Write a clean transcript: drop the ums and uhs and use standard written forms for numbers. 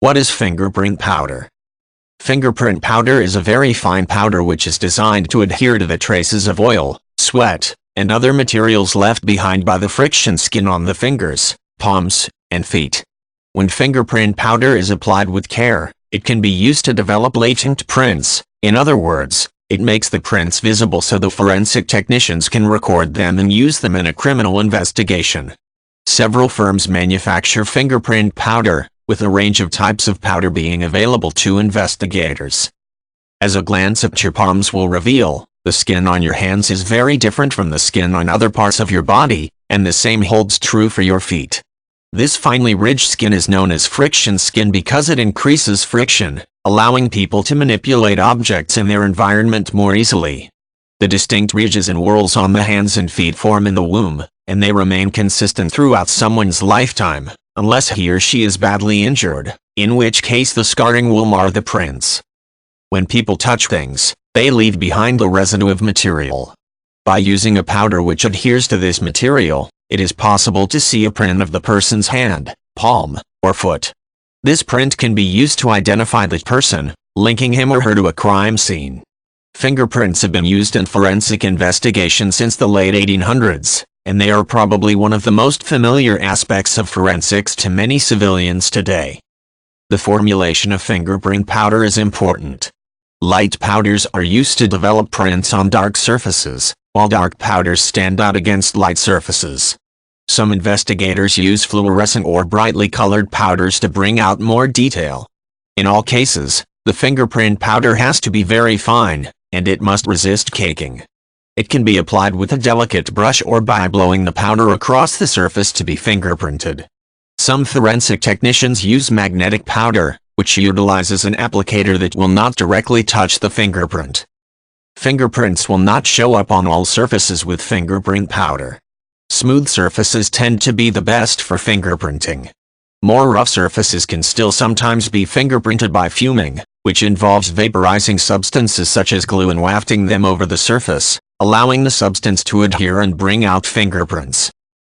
What is fingerprint powder? Fingerprint powder is a very fine powder which is designed to adhere to the traces of oil, sweat, and other materials left behind by the friction skin on the fingers, palms, and feet. When fingerprint powder is applied with care, it can be used to develop latent prints. In other words, it makes the prints visible so the forensic technicians can record them and use them in a criminal investigation. Several firms manufacture fingerprint powder, with a range of types of powder being available to investigators. As a glance at your palms will reveal, the skin on your hands is very different from the skin on other parts of your body, and the same holds true for your feet. This finely ridged skin is known as friction skin because it increases friction, allowing people to manipulate objects in their environment more easily. The distinct ridges and whorls on the hands and feet form in the womb, and they remain consistent throughout someone's lifetime, unless he or she is badly injured, in which case the scarring will mar the prints. When people touch things, they leave behind the residue of material. By using a powder which adheres to this material, it is possible to see a print of the person's hand, palm, or foot. This print can be used to identify the person, linking him or her to a crime scene. Fingerprints have been used in forensic investigation since the late 1800s, and they are probably one of the most familiar aspects of forensics to many civilians today. The formulation of fingerprint powder is important. Light powders are used to develop prints on dark surfaces, while dark powders stand out against light surfaces. Some investigators use fluorescent or brightly colored powders to bring out more detail. In all cases, the fingerprint powder has to be very fine, and it must resist caking. It can be applied with a delicate brush or by blowing the powder across the surface to be fingerprinted. Some forensic technicians use magnetic powder, which utilizes an applicator that will not directly touch the fingerprint. Fingerprints will not show up on all surfaces with fingerprint powder. Smooth surfaces tend to be the best for fingerprinting. More rough surfaces can still sometimes be fingerprinted by fuming, which involves vaporizing substances such as glue and wafting them over the surface, allowing the substance to adhere and bring out fingerprints.